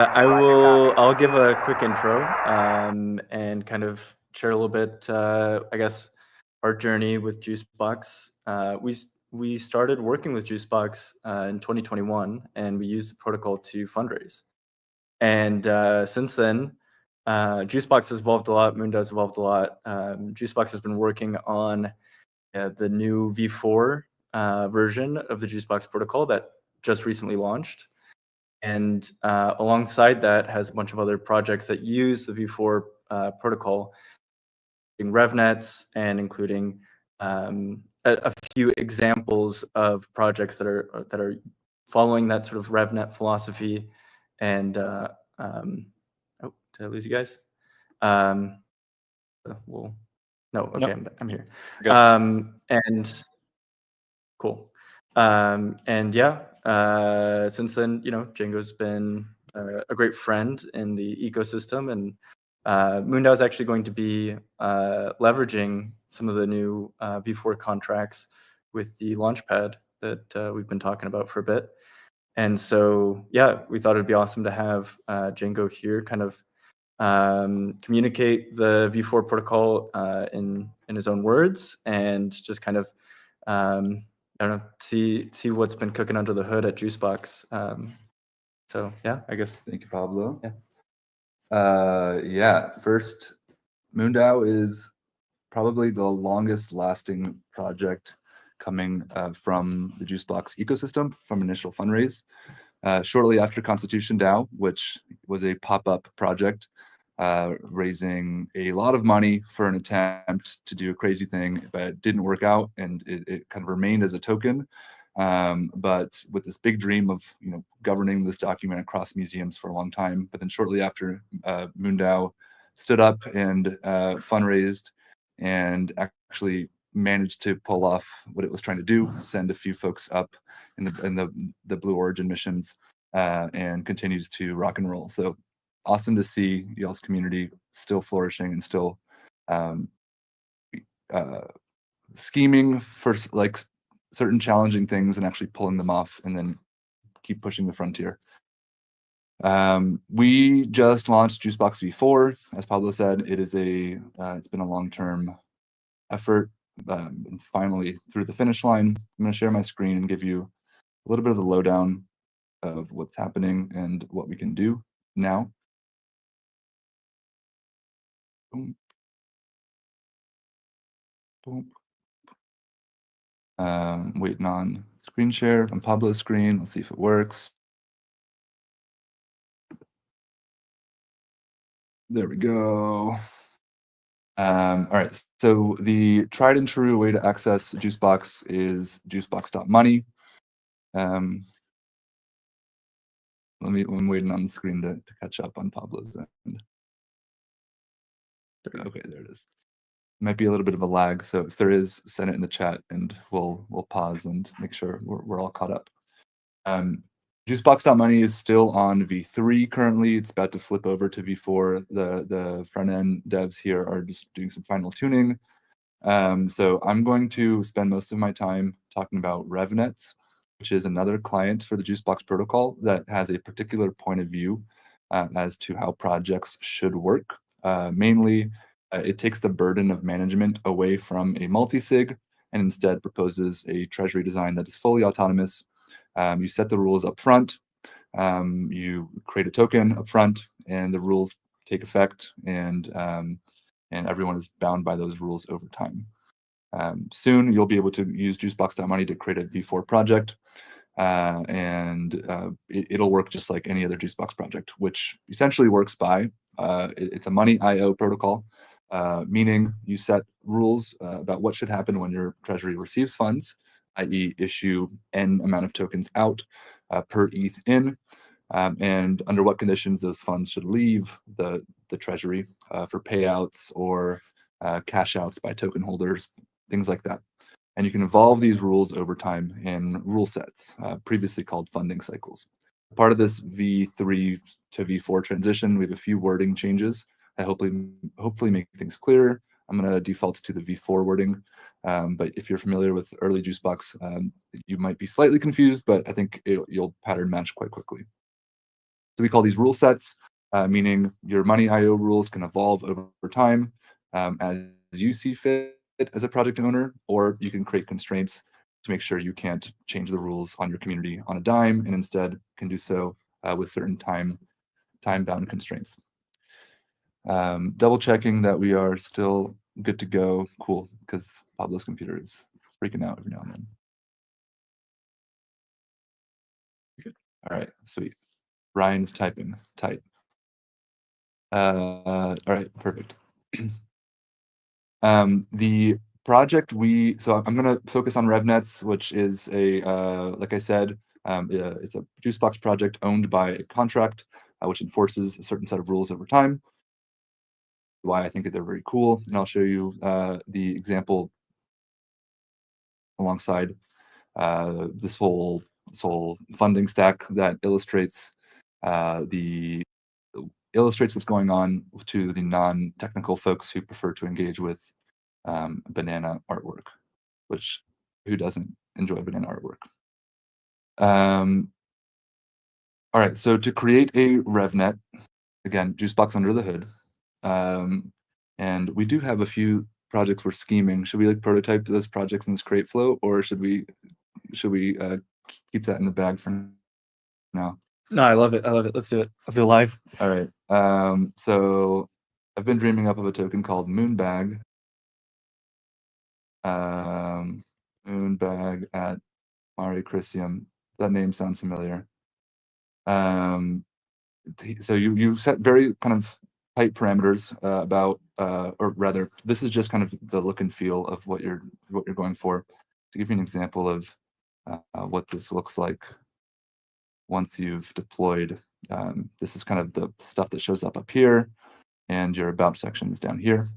I'll give a quick intro and kind of share a little bit, I guess, our journey with JuiceBox. We started working with JuiceBox in 2021, and we used the protocol to fundraise. And since then, JuiceBox has evolved a lot. MoonEY has evolved a lot. JuiceBox has been working on the new V4 version of the JuiceBox protocol that just recently launched. And alongside that has a bunch of other projects that use the V4 protocol, including RevNets and including a few examples of projects that are following that sort of RevNet philosophy. And oh, did I lose you guys? Well, no, okay, nope. I'm here. Good. And cool. And yeah, since then, Django's been a great friend in the ecosystem, and MoonEY is actually going to be leveraging some of the new V4 contracts with the Launchpad that we've been talking about for a bit. And so, yeah, we thought it'd be awesome to have Django here kind of communicate the V4 protocol in his own words, and just kind of I don't know, see what's been cooking under the hood at JuiceBox. So yeah, I guess. Thank you, Pablo. Yeah. First, MoonEY is probably the longest lasting project coming from the JuiceBox ecosystem from initial fundraise. Shortly after Constitution DAO, which was a pop-up project, raising a lot of money for an attempt to do a crazy thing, but it didn't work out, and it kind of remained as a token. But with this big dream of governing this document across museums for a long time. But then shortly after, MoonEY stood up and fundraised, and actually managed to pull off what it was trying to do: send a few folks up in the Blue Origin missions, and continues to rock and roll. So awesome to see y'all's community still flourishing and still scheming for like certain challenging things and actually pulling them off, and then keep pushing the frontier. We just launched JuiceBox V4, as Pablo said. It's been a long-term effort, and finally through the finish line. I'm going to share my screen and give you a little bit of the lowdown of what's happening and what we can do now. Boom. Boom. Waiting on screen share on Pablo's screen. Let's see if it works. There we go. All right, so the tried and true way to access JuiceBox is juicebox.money. I'm waiting on the screen to catch up on Pablo's end. Okay, there it is. Might be a little bit of a lag, so if there is, send it in the chat, and we'll pause and make sure we're all caught up. Juicebox.money is still on V3 currently. It's about to flip over to V4. The front end devs here are just doing some final tuning. So I'm going to spend most of my time talking about RevNets, which is another client for the JuiceBox protocol that has a particular point of view as to how projects should work. Mainly, it takes the burden of management away from a multi-sig and instead proposes a Treasury design that is fully autonomous. You set the rules up front, you create a token up front, and the rules take effect, and everyone is bound by those rules over time. Soon, you'll be able to use juicebox.money to create a V4 project, and it'll work just like any other JuiceBox project, which essentially works by, it's a money IO protocol, meaning you set rules about what should happen when your treasury receives funds, i.e. issue N amount of tokens out per ETH in, and under what conditions those funds should leave the treasury for payouts or cash outs by token holders, things like that. And you can evolve these rules over time in rule sets, previously called funding cycles. Part of this V3 to V4 transition, we have a few wording changes that hopefully make things clearer. I'm going to default to the V4 wording, but if you're familiar with early JuiceBox, you might be slightly confused, but I think you'll pattern match quite quickly. So we call these rule sets, meaning your money IO rules can evolve over time as you see fit as a project owner, or you can create constraints to make sure you can't change the rules on your community on a dime, and instead can do so with certain time-bound constraints. Double checking that we are still good to go. Cool, because Pablo's computer is freaking out every now and then. Good. All right, sweet. Ryan's typing tight. All right, perfect. The project so I'm going to focus on RevNets, which is a like I said, it's a JuiceBox project owned by a contract, which enforces a certain set of rules over time. Why I think that they're very cool, and I'll show you the example alongside this whole funding stack that illustrates what's going on to the non-technical folks who prefer to engage with banana artwork, which who doesn't enjoy banana artwork? All right, so to create a RevNet, again, JuiceBox under the hood, and we do have a few projects we're scheming. Should we like prototype those projects in this create flow, or should we keep that in the bag for now? No, I love it. I love it. Let's do it. Let's do it live. All right. So I've been dreaming up of a token called Moonbag. Moonbag at Mari Christium. That name sounds familiar. So you set very kind of tight parameters about, or rather, this is just kind of the look and feel of what you're going for. To give you an example of what this looks like once you've deployed, this is kind of the stuff that shows up here, and your about section is down here.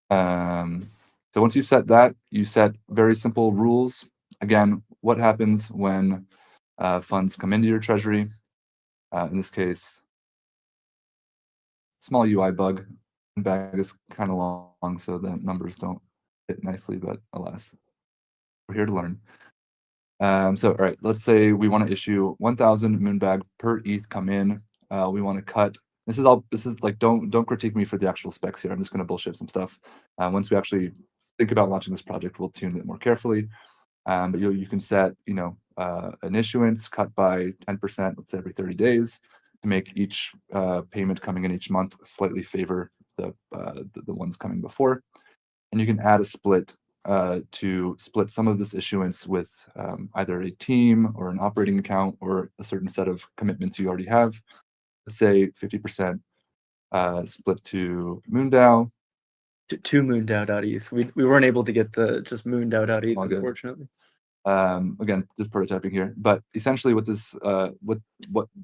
So once you've set that, you set very simple rules. Again, what happens when funds come into your treasury? In this case, small UI bug. Bag is kind of long, so the numbers don't fit nicely, but alas, we're here to learn. So, all right, let's say we want to issue 1,000 Moonbag per ETH come in. We want to cut. This is like, don't critique me for the actual specs here. I'm just going to bullshit some stuff. Once we actually think about launching this project, we'll tune it more carefully. But you can set, an issuance cut by 10%, let's say every 30 days, to make each payment coming in each month slightly favor the ones coming before. And you can add a split to split some of this issuance with either a team or an operating account or a certain set of commitments you already have. Say 50% split to MoonDAO. To MoonDAO.eth. We weren't able to get the just MoonDAO.eth, unfortunately. Again, just prototyping here, but essentially what this what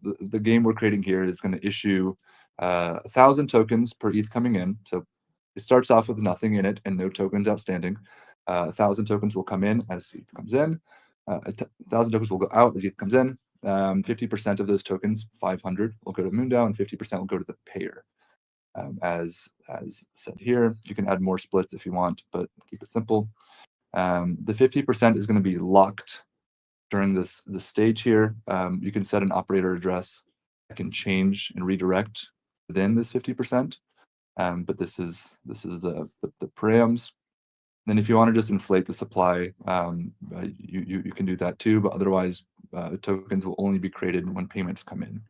the game we're creating here is going to issue 1,000 tokens per ETH coming in. So it starts off with nothing in it and no tokens outstanding. 1,000 tokens will come in as ETH comes in. 1,000 tokens will go out as ETH comes in. 50% of those tokens, 500, will go to MoonDAO, and 50% will go to the payer. As said here, you can add more splits if you want, but keep it simple. The 50% is going to be locked during this stage here. You can set an operator address that can change and redirect within this 50%. But this is the params. Then if you want to just inflate the supply, you can do that too. But otherwise, tokens will only be created when payments come in.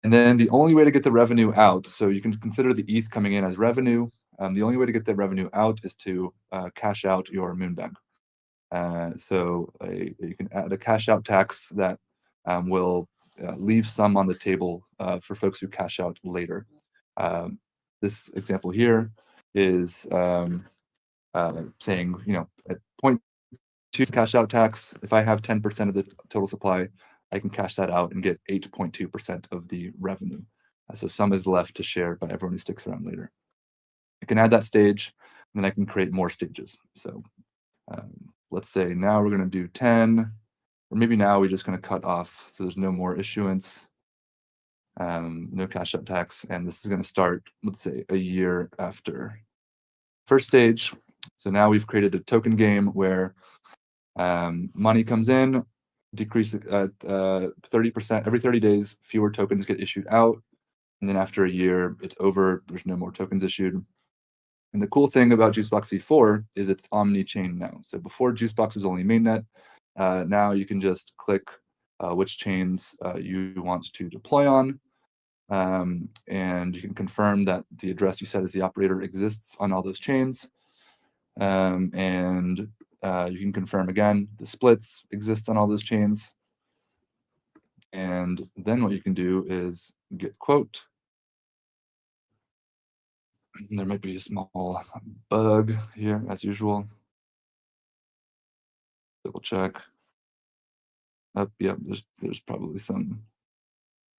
And then the only way to get the revenue out, so you can consider the ETH coming in as revenue. The only way to get the revenue out is to cash out your Moonbag. So you can add a cash out tax that will leave some on the table for folks who cash out later. This example here is saying, at 0.2 cash out tax, if I have 10% of the total supply, I can cash that out and get 8.2% of the revenue. So some is left to share by everyone who sticks around later. I can add that stage, and then I can create more stages. So let's say now we're going to do 10, or maybe now we're just going to cut off so there's no more issuance, no cash out tax, and this is going to start, let's say, a year after first stage. So now we've created a token game where money comes in, decrease at 30%. Every 30 days, fewer tokens get issued out. And then after a year, it's over. There's no more tokens issued. And the cool thing about JuiceBox v4 is it's omni-chain now. So before JuiceBox was only mainnet. Now you can just click which chains you want to deploy on. And you can confirm that the address you set as the operator exists on all those chains. And you can confirm again the splits exist on all those chains. And then what you can do is get quote. There might be a small bug here as usual. Double check. Yep, there's probably some.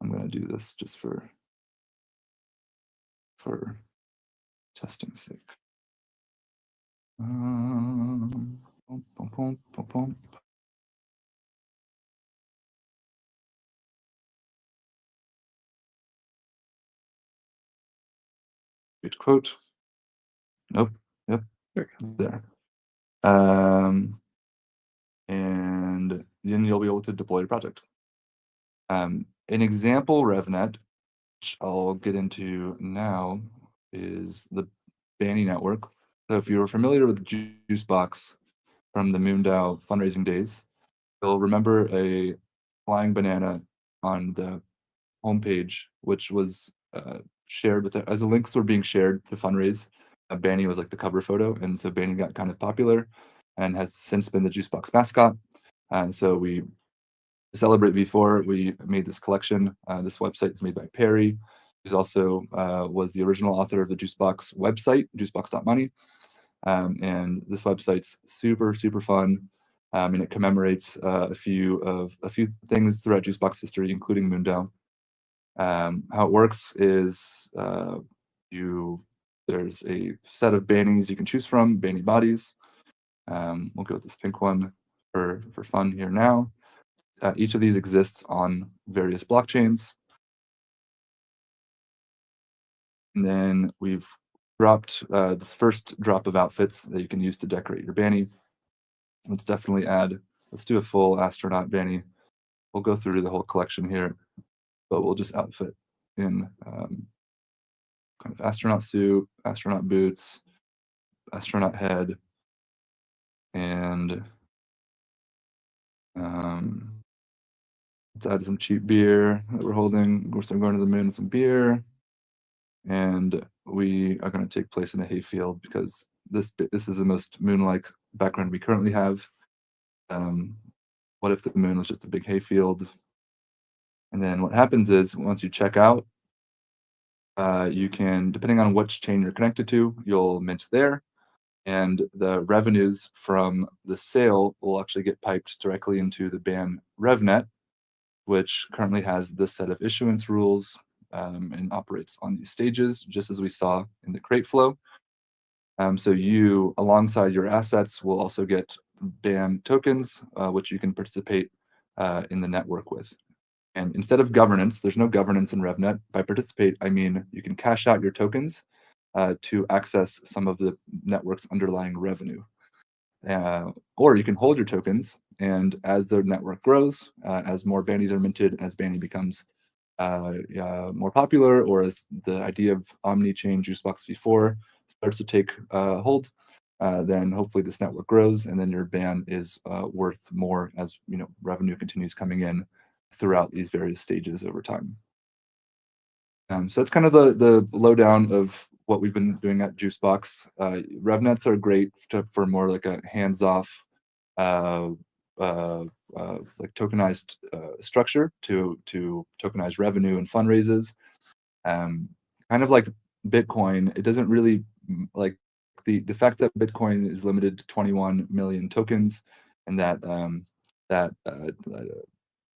I'm gonna do this just for testing sake. Good quote. Nope. Yep. There. And then you'll be able to deploy your project. An example RevNet, which I'll get into now, is the Banny network. So if you're familiar with JuiceBox from the MoonDAO fundraising days, you'll remember a flying banana on the homepage, which was shared with as the links were being shared to fundraise. Banny was like the cover photo, and so Banny got kind of popular and has since been the JuiceBox mascot. And so we to celebrate V4, we made this collection. This website is made by Perry, who's also was the original author of the JuiceBox website, juicebox.money. And this website's super fun, and it commemorates a few things throughout JuiceBox history, including MoonDAO. How it works is there's a set of bannies you can choose from, banny bodies. We'll go with this pink one for fun here now. Each of these exists on various blockchains. And then we've dropped this first drop of outfits that you can use to decorate your banny. Let's definitely let's do a full astronaut banny. We'll go through the whole collection here, but we'll just outfit in kind of astronaut suit, astronaut boots, astronaut head, and let's add some cheap beer that we're holding. Of course, I'm going to the moon with some beer. And we are going to take place in a hayfield because this is the most moon-like background we currently have. What if the moon was just a big hayfield? And then what happens is once you check out, you can, depending on which chain you're connected to, you'll mint there. And the revenues from the sale will actually get piped directly into the BAN RevNet, which currently has this set of issuance rules and operates on these stages, just as we saw in the crate flow. So you, alongside your assets, will also get BAN tokens, which you can participate in the network with. And instead of governance, there's no governance in RevNet. By participate, I mean you can cash out your tokens to access some of the network's underlying revenue. Or you can hold your tokens, and as the network grows, as more bannies are minted, as Banny becomes more popular, or as the idea of omni-chain JuiceBox v4 starts to take hold, then hopefully this network grows, and then your ban is worth more as revenue continues coming in throughout these various stages over time. So that's kind of the lowdown of what we've been doing at JuiceBox. RevNets are great for more like a hands-off, like tokenized structure to tokenize revenue and fundraises. Kind of like Bitcoin, it doesn't really like the fact that Bitcoin is limited to 21 million tokens, and that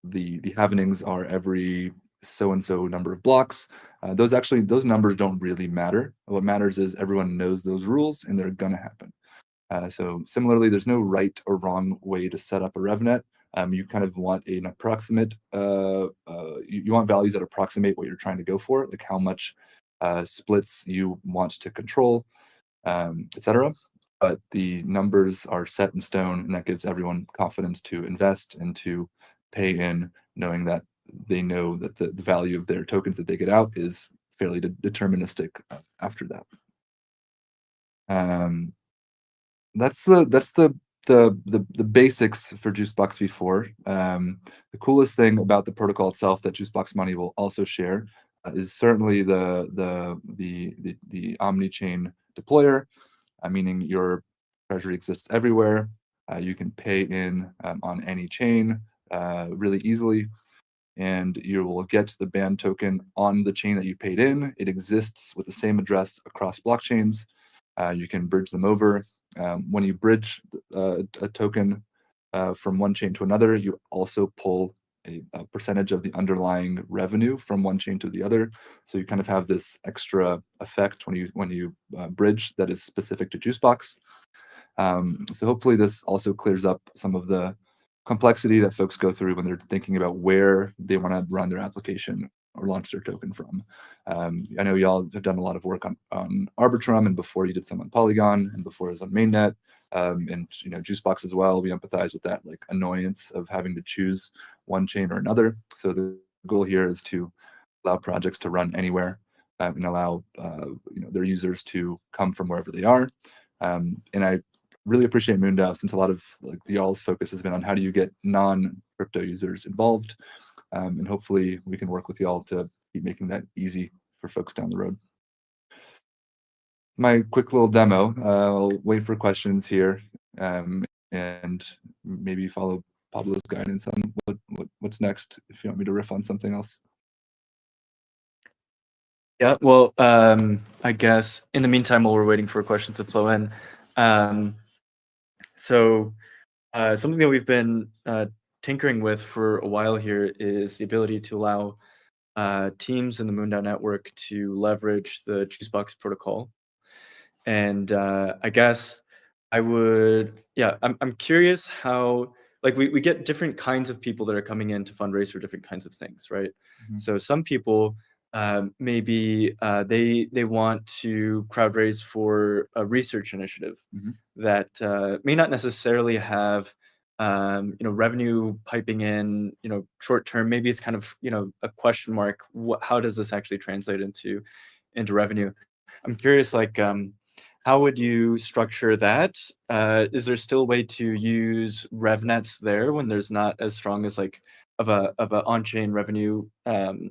the halvenings are every so and so number of blocks. Those numbers don't really matter. What matters is everyone knows those rules and they're gonna happen. So similarly, there's no right or wrong way to set up a RevNet. You kind of want an approximate, you want values that approximate what you're trying to go for, like how much splits you want to control, etc. but the numbers are set in stone, and that gives everyone confidence to invest and to pay in, knowing that they know that the value of their tokens that they get out is fairly deterministic after that. That's the basics for JuiceBox v4. The coolest thing about the protocol itself that JuiceBox Money will also share is certainly the omni-chain deployer, meaning your treasury exists everywhere. You can pay in on any chain really easily, and you will get the band token on the chain that you paid in. It exists with the same address across blockchains. You can bridge them over. When you bridge a token from one chain to another, you also pull a percentage of the underlying revenue from one chain to the other. So you kind of have this extra effect when you bridge that is specific to JuiceBox. So hopefully this also clears up some of the complexity that folks go through when they're thinking about where they want to run their application or launch their token from. I know y'all have done a lot of work on Arbitrum, and before you did some on Polygon, and before it was on mainnet, and JuiceBox as well. We empathize with that like annoyance of having to choose one chain or another. So the goal here is to allow projects to run anywhere and allow their users to come from wherever they are. And I really appreciate MoonDAO, since a lot of like y'all's focus has been on how do you get non-crypto users involved. And hopefully we can work with y'all to keep making that easy for folks down the road. My quick little demo. I'll wait for questions here, and maybe follow Pablo's guidance on what's next, if you want me to riff on something else. Yeah, well, I guess in the meantime, while we're waiting for questions to flow in, so something that we've been tinkering with for a while here is the ability to allow teams in the MoonDAO network to leverage the JuiceBox protocol. And I guess I'm curious how, like, we get different kinds of people that are coming in to fundraise for different kinds of things, right? Mm-hmm. So some people maybe they want to crowd raise for a research initiative Mm-hmm. that may not necessarily have revenue piping in short term. Maybe it's kind of a question mark. How does this actually translate into revenue? I'm curious, like, how would you structure that? Is there still a way to use RevNets there when there's not as strong as like of a on-chain revenue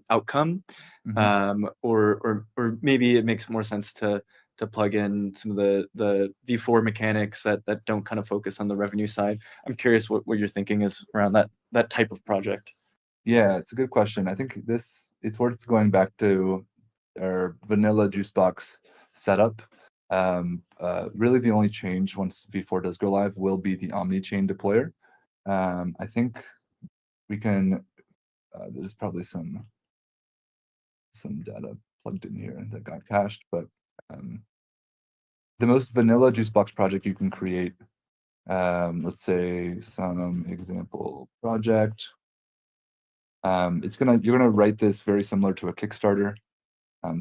outcome? Mm-hmm. Or maybe it makes more sense to plug in some of the V4 mechanics that don't kind of focus on the revenue side. I'm curious what your thinking is around that type of project. Yeah, it's a good question. I think it's worth going back to our vanilla JuiceBox setup. Really the only change once V4 does go live will be the omni-chain deployer. I think we can, there's probably some data plugged in here that got cached, but the most vanilla JuiceBox project you can create, let's say some example project. You're gonna write this very similar to a Kickstarter.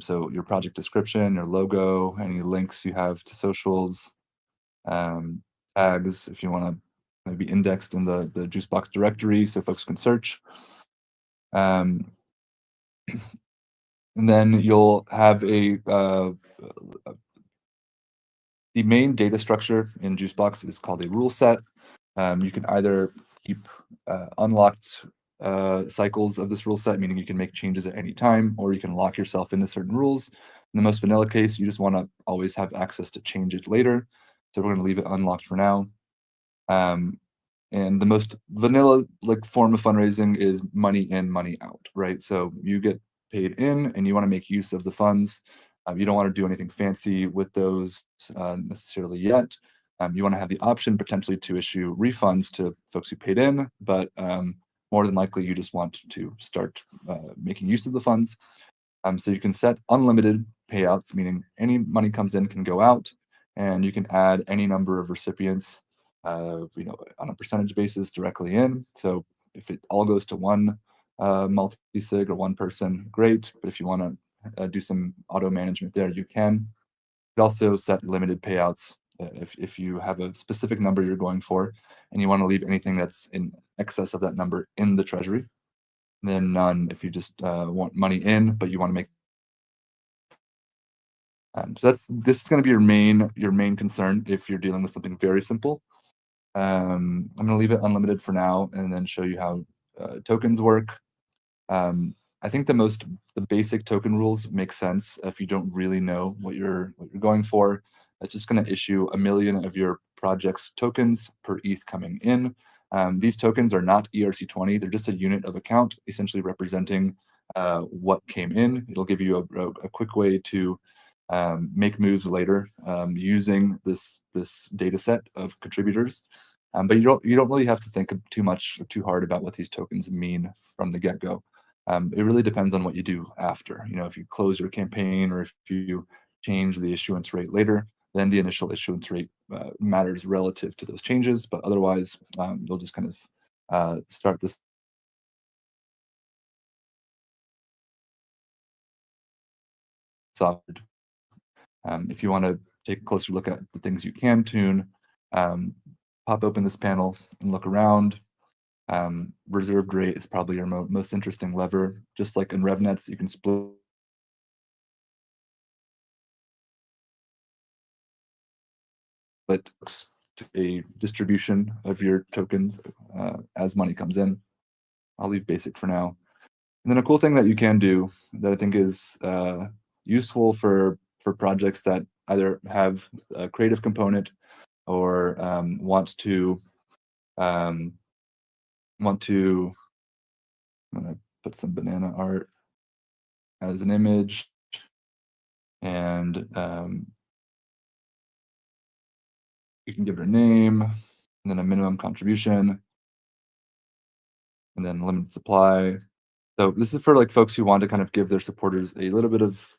So your project description, your logo, any links you have to socials, tags if you want to be indexed in the JuiceBox directory so folks can search. And then you'll have the main data structure in JuiceBox is called a rule set. You can either keep unlocked cycles of this rule set, meaning you can make changes at any time, or you can lock yourself into certain rules. In the most vanilla case, you just want to always have access to change it later. So we're going to leave it unlocked for now. And the most vanilla form of fundraising is money in, money out, right? So you get paid in and you want to make use of the funds. You don't want to do anything fancy with those necessarily yet. You want to have the option potentially to issue refunds to folks who paid in, but more than likely you just want to start making use of the funds. So you can set unlimited payouts, meaning any money comes in can go out, and you can add any number of recipients on a percentage basis directly in. So if it all goes to one multi-sig or one person, great. But if you want to do some auto management there, you can. You can also set limited payouts if you have a specific number you're going for and you want to leave anything that's in excess of that number in the Treasury. Then none if you just want money in, but you want to make. So this is going to be your main concern if you're dealing with something very simple. I'm going to leave it unlimited for now and then show you how tokens work. I think the basic token rules make sense if you don't really know what you're going for. It's just going to issue 1 million of your project's tokens per ETH coming in. These tokens are not ERC20. They're just a unit of account, essentially representing what came in. It'll give you a quick way to make moves later using this data set of contributors. But you don't really have to think too hard about what these tokens mean from the get-go. It really depends on what you do after. If you close your campaign or if you change the issuance rate later, then the initial issuance rate matters relative to those changes. But otherwise, you'll just kind of start this software. If you want to take a closer look at the things you can tune, pop open this panel and look around. Reserved rate is probably your most interesting lever. Just like in RevNets, you can split to a distribution of your tokens as money comes in. I'll leave basic for now. And then a cool thing that you can do that I think is useful for projects that either have a creative component or want to I'm going to put some banana art as an image, and you can give it a name, and then a minimum contribution, and then limited supply. So this is for like folks who want to kind of give their supporters a little bit of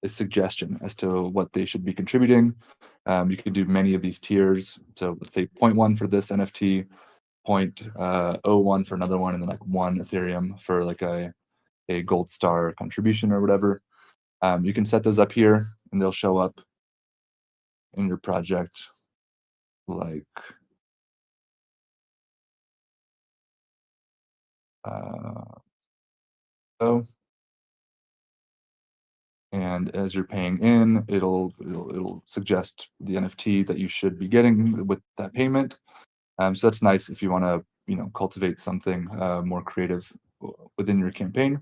a suggestion as to what they should be contributing. You can do many of these tiers. So let's say 0.1 for this NFT, 0.01 for another one, and then like 1 Ethereum for like a gold star contribution or whatever. You can set those up here and they'll show up in your project like so. And as you're paying in, it'll suggest the NFT that you should be getting with that payment. So that's nice if you want to cultivate something more creative within your campaign.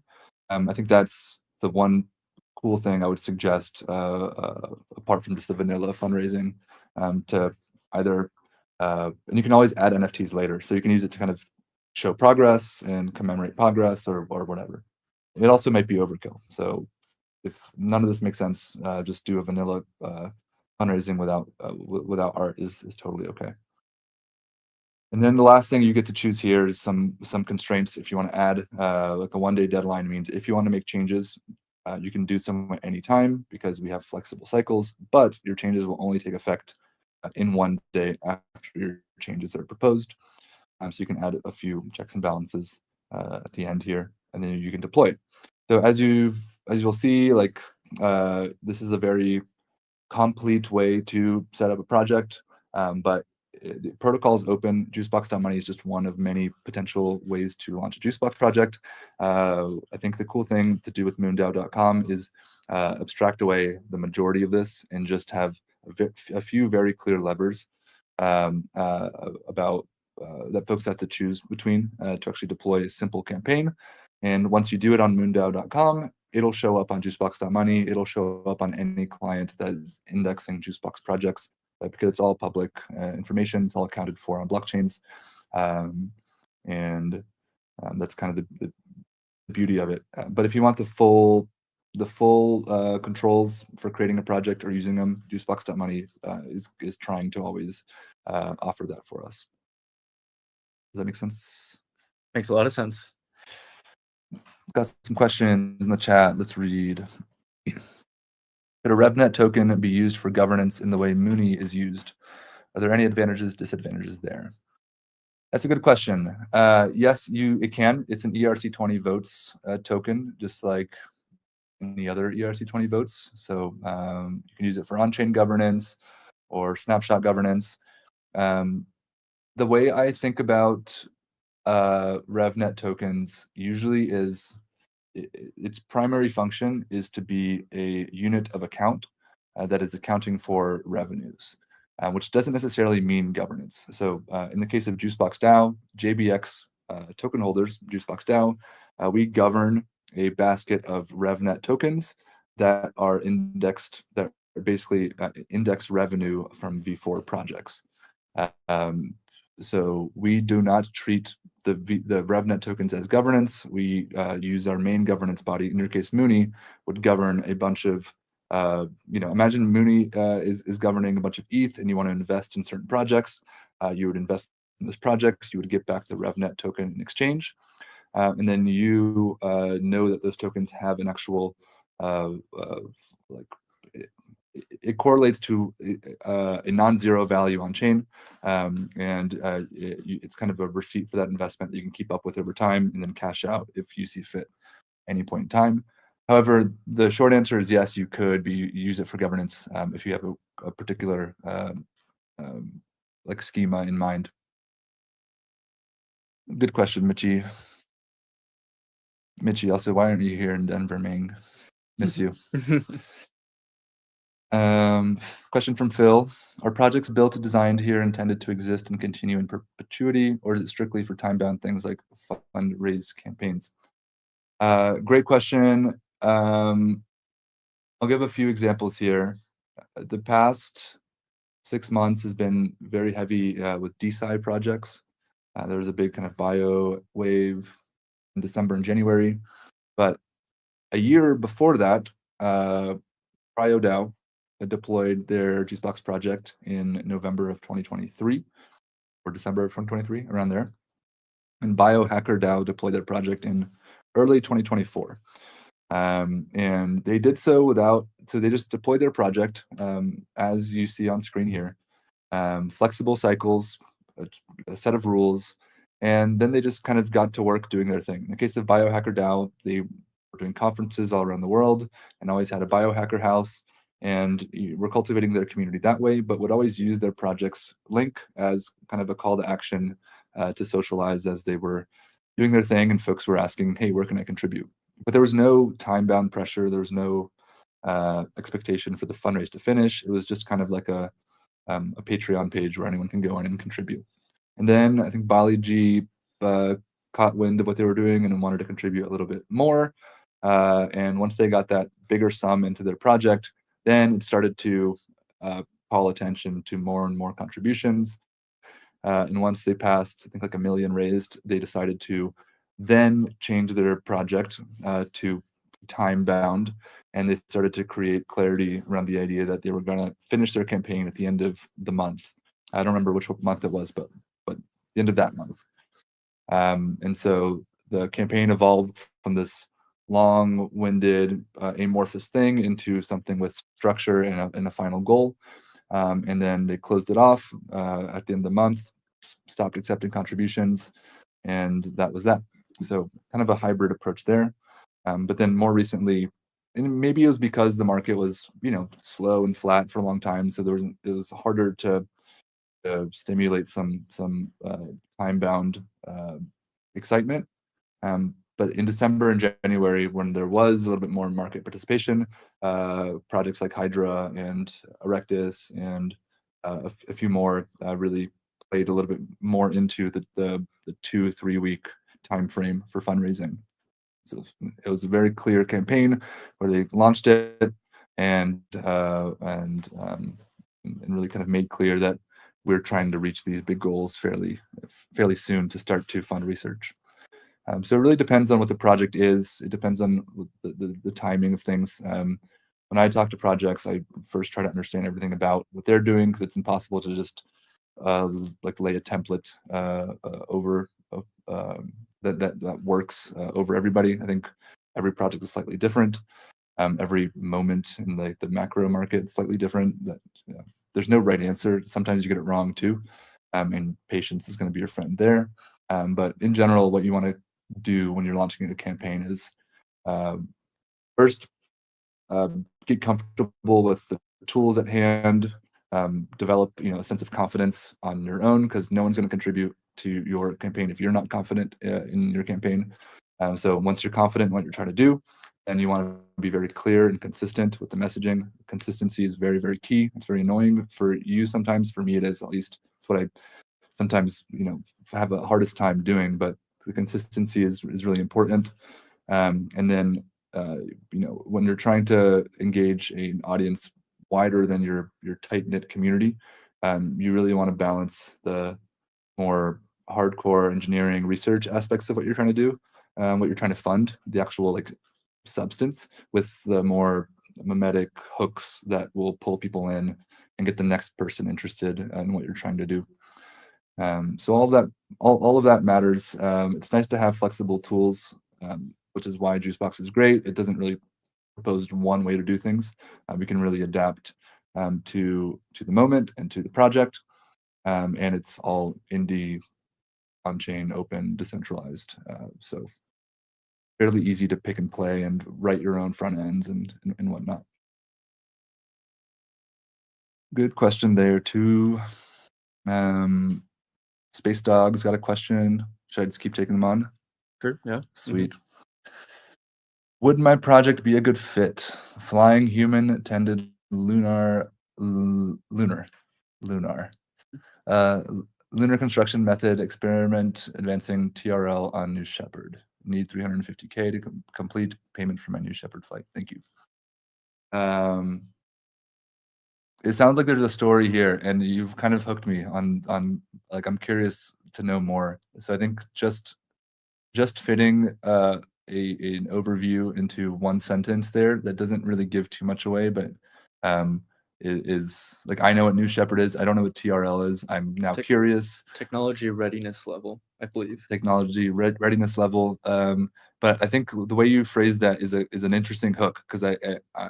I think that's the one cool thing I would suggest apart from just the vanilla fundraising to either and you can always add NFTs later, so you can use it to kind of show progress and commemorate progress or whatever. It also might be overkill, so if none of this makes sense, just do a vanilla fundraising without art is totally okay. And then the last thing you get to choose here is some constraints. If you want to add like a 1-day deadline, means if you want to make changes, you can do some at any time because we have flexible cycles, but your changes will only take effect in 1 day after your changes are proposed. So you can add a few checks and balances at the end here, and then you can deploy. So as you'll see, like this is a very complete way to set up a project, but the protocol is open. JuiceBox.money is just one of many potential ways to launch a JuiceBox project. I think the cool thing to do with moondao.com is abstract away the majority of this and just have a few very clear levers about that folks have to choose between to actually deploy a simple campaign. And once you do it on moondao.com, it'll show up on JuiceBox.money. It'll show up on any client that is indexing JuiceBox projects because it's all public information. It's all accounted for on blockchains. And that's kind of the beauty of it. But if you want the full controls for creating a project or using them, JuiceBox.money is trying to always offer that for us. Does that make sense? Makes a lot of sense. Got some questions in the chat. Let's read. Could a RevNet token be used for governance in the way MOONEY is used? Are there any advantages, disadvantages there? That's a good question. Yes, it can. It's an ERC20 votes token, just like any other ERC20 votes. So you can use it for on-chain governance or snapshot governance. The way I think about RevNet tokens usually is its primary function is to be a unit of account that is accounting for revenues, which doesn't necessarily mean governance. So in the case of JuiceBox DAO, JBX token holders, JuiceBox DAO, we govern a basket of RevNet tokens that are indexed, that are basically index revenue from V4 projects. So we do not treat the RevNet tokens as governance. We use our main governance body, in your case, MOONEY, would govern a bunch of, imagine MOONEY is governing a bunch of ETH and you want to invest in certain projects. You would invest in those projects, you would get back the RevNet token in exchange. And then you know that those tokens have an actual, it correlates to a non-zero value on chain, and it's kind of a receipt for that investment that you can keep up with over time and then cash out if you see fit any point in time. However, the short answer is yes, you could use it for governance if you have a particular like schema in mind. Good question, Mitchie. Mitchie, also, why aren't you here in Denver, Ming? Miss you. Question from Phil. Are projects built, designed here, intended to exist and continue in perpetuity, or is it strictly for time-bound things like fundraise campaigns? Great question. I'll give a few examples here. The past 6 months has been very heavy with DeSci projects. There was a big kind of bio wave in December and January. But a year before that, CryoDAO deployed their JuiceBox project in November of 2023 or December of 2023, around there. And Biohacker DAO deployed their project in early 2024. And they did so so they just deployed their project, as you see on screen here, flexible cycles, a set of rules, and then they just kind of got to work doing their thing. In the case of Biohacker DAO, they were doing conferences all around the world and always had a biohacker house, and we're cultivating their community that way, but would always use their project's link as kind of a call to action to socialize as they were doing their thing, and folks were asking, hey, where can I contribute? But there was no time-bound pressure. There was no expectation for the fundraise to finish. It was just kind of like a Patreon page where anyone can go in and contribute. And then I think Bali G caught wind of what they were doing and wanted to contribute a little bit more. And once they got that bigger sum into their project, then it started to call attention to more and more contributions. And once they passed, I think like 1 million raised, they decided to then change their project to time bound. And they started to create clarity around the idea that they were going to finish their campaign at the end of the month. I don't remember which month it was, but the end of that month. And so the campaign evolved from this long-winded, amorphous thing into something with structure and a final goal. And then they closed it off at the end of the month, stopped accepting contributions, and that was that. So kind of a hybrid approach there. But then more recently, and maybe it was because the market was, slow and flat for a long time, so it was harder to stimulate some time-bound excitement. But in December and January, when there was a little bit more market participation, projects like Hydra and Erectus and a few more really played a little bit more into the 2-3 week time frame for fundraising. So it was a very clear campaign where they launched it and really kind of made clear that we're trying to reach these big goals fairly soon to start to fund research. So it really depends on what the project is. It depends on the timing of things. When I talk to projects, I first try to understand everything about what they're doing, because it's impossible to just lay a template over that works over everybody. I think every project is slightly different. Every moment in the macro market is slightly different. There's no right answer. Sometimes you get it wrong too, and patience is going to be your friend there. But in general, what you want to do when you're launching a campaign is first get comfortable with the tools at hand, develop a sense of confidence on your own, because no one's going to contribute to your campaign if you're not confident in your campaign. So once you're confident in what you're trying to do, then you want to be very clear and consistent with the messaging. Consistency is very, very key. It's very annoying for you sometimes. For me, it is, at least. It's what I sometimes have the hardest time doing, but the consistency is really important. And then when you're trying to engage an audience wider than your tight-knit community, you really want to balance the more hardcore engineering research aspects of what you're trying to do, what you're trying to fund, the actual substance, with the more mimetic hooks that will pull people in and get the next person interested in what you're trying to do. So all of that matters. It's nice to have flexible tools, which is why JuiceBox is great. It doesn't really propose one way to do things. We can really adapt to the moment and to the project, and it's all indie, on-chain, open, decentralized. So fairly easy to pick and play and write your own front ends and whatnot. Good question there too. Space Dog's got a question. Should I just keep taking them on? Sure. Yeah. Sweet. Would my project be a good fit? Flying human tended lunar construction method experiment advancing TRL on New Shepard. Need 350K to complete payment for my New Shepard flight. Thank you. It sounds like there's a story here, and you've kind of hooked me on I'm curious to know more. So I think just fitting an overview into one sentence there that doesn't really give too much away, but is I know what New Shepard is. I don't know what TRL is. I'm now curious. Technology readiness level, I believe. Technology readiness level. But I think the way you phrase that is an interesting hook, because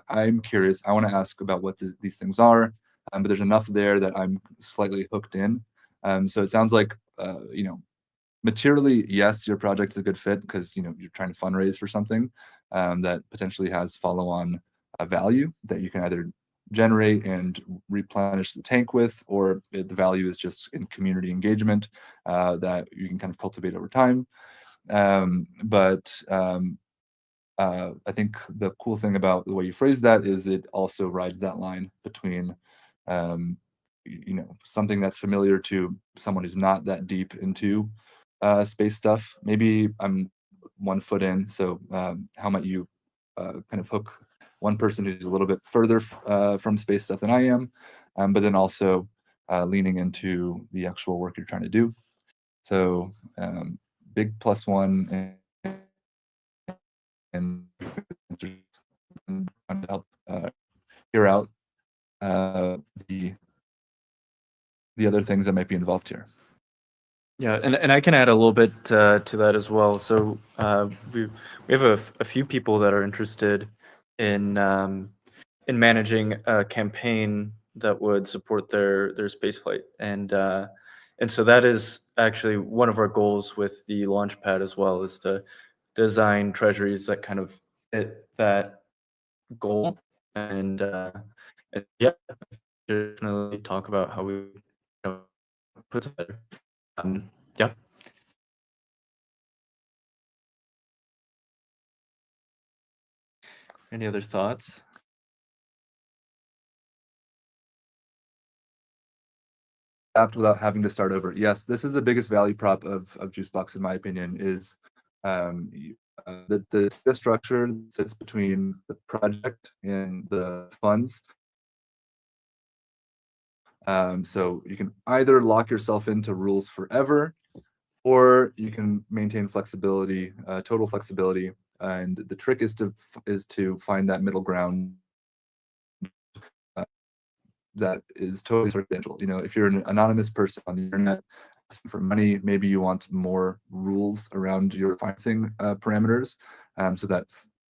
I'm curious. I want to ask about what these things are, but there's enough there that I'm slightly hooked in. So it sounds like materially, yes, your project is a good fit because you're trying to fundraise for something that potentially has follow-on value that you can either generate and replenish the tank with, or the value is just in community engagement that you can kind of cultivate over time. But I think the cool thing about the way you phrase that is it also rides that line between something that's familiar to someone who's not that deep into space stuff. Maybe I'm 1 foot in, so how might you kind of hook one person who's a little bit further from space stuff than I am, but then also leaning into the actual work you're trying to do. So big +1 and trying to help hear out the other things that might be involved here. Yeah, and I can add a little bit to that as well. So we have a few people that are interested in managing a campaign that would support their spaceflight, and so that is actually one of our goals with the Launchpad as well, is to design treasuries that kind of fit that goal, and yeah, definitely talk about how we put together. Yeah. Any other thoughts? Without having to start over. Yes, this is the biggest value prop of JuiceBox, in my opinion, is the structure that sits between the project and the funds. So you can either lock yourself into rules forever, or you can maintain flexibility, total flexibility. And the trick is to find that middle ground that is totally circumstantial. If you're an anonymous person on the internet asking for money, maybe you want more rules around your financing parameters, so that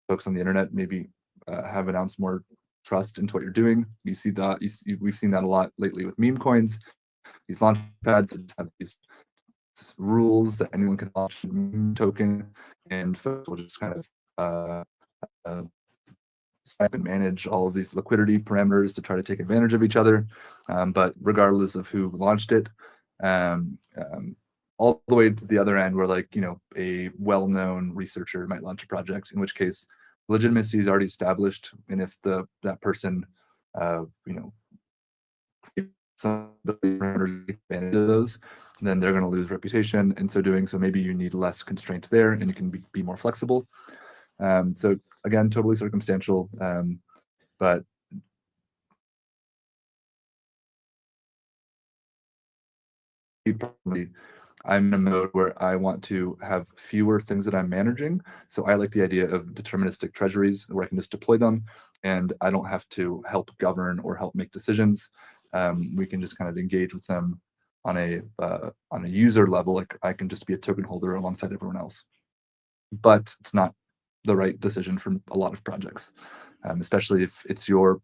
folks on the internet maybe have an ounce more trust into what you're doing. You see that we've seen that a lot lately with meme coins. These launch pads have these rules that anyone can launch a meme token, and folks will just kind of snipe and manage all of these liquidity parameters to try to take advantage of each other. But regardless of who launched it, all the way to the other end where like, a well-known researcher might launch a project, in which case legitimacy is already established. And if that person, some advantage of those, then they're going to lose reputation. And so doing so, maybe you need less constraints there and you can be more flexible. So again, totally circumstantial, but I'm in a mode where I want to have fewer things that I'm managing. So I like the idea of deterministic treasuries where I can just deploy them and I don't have to help govern or help make decisions. We can just kind of engage with them on a user level. Like I can just be a token holder alongside everyone else. But it's not the right decision for a lot of projects, especially if it's your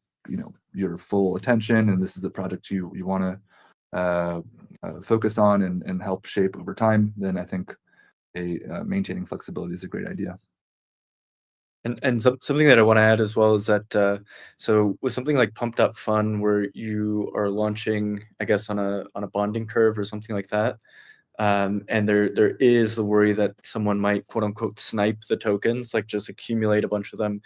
full attention and this is the project you want to focus on and help shape over time. Then I think maintaining flexibility is a great idea. And something that I want to add as well is that so with something like Pumped Up Fun, where you are launching, I guess, on a bonding curve or something like that, and there is the worry that someone might quote unquote snipe the tokens, like just accumulate a bunch of them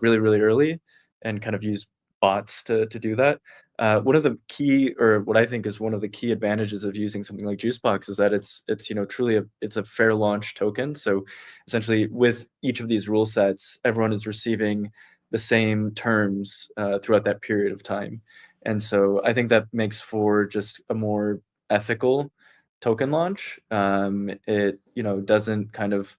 really, really early and kind of use bots to do that. One of the key, or what I think is one of the key advantages of using something like JuiceBox is that it's truly it's a fair launch token. So essentially, with each of these rule sets, everyone is receiving the same terms throughout that period of time, and so I think that makes for just a more ethical token launch. It doesn't kind of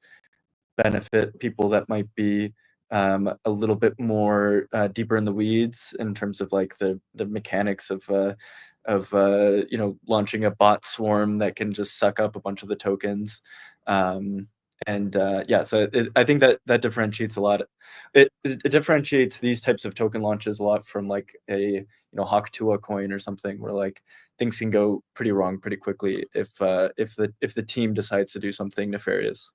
benefit people that might be a little bit more deeper in the weeds in terms of like the mechanics of launching a bot swarm that can just suck up a bunch of the tokens. So I think that differentiates a lot. It differentiates these types of token launches a lot from like a Hawk Tua coin or something where like things can go pretty wrong pretty quickly if the team decides to do something nefarious.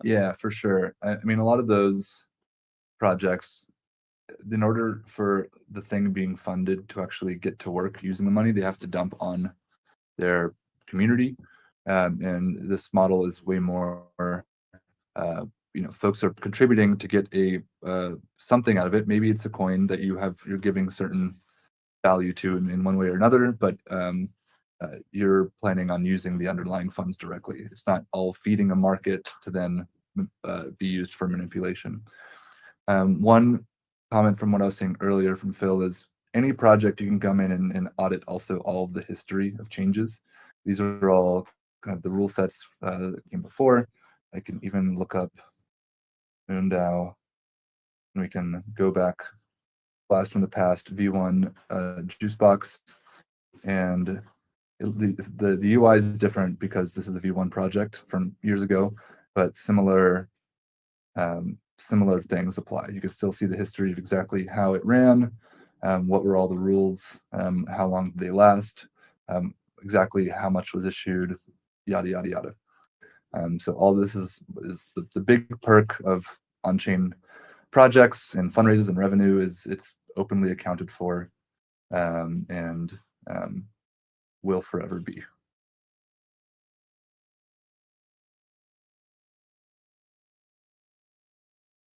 Yeah, for sure. I mean, a lot of those projects, in order for the thing being funded to actually get to work using the money, they have to dump on their community. And this model is way more, folks are contributing to get a something out of it. Maybe it's a coin that you're giving certain value to in one way or another, but you're planning on using the underlying funds directly. It's not all feeding a market to then be used for manipulation. One comment from what I was saying earlier from Phil is any project you can come in and audit also all of the history of changes. These are all kind of the rule sets that came before. I can even look up MoonDAO and we can go back blast from the past V1 JuiceBox, and the UI is different because this is a V1 project from years ago, but similar things apply. You can still see the history of exactly how it ran, what were all the rules, how long did they last, exactly how much was issued, yada yada yada. So all this is the big perk of on-chain projects and fundraisers and revenue is it's openly accounted for, and will forever be.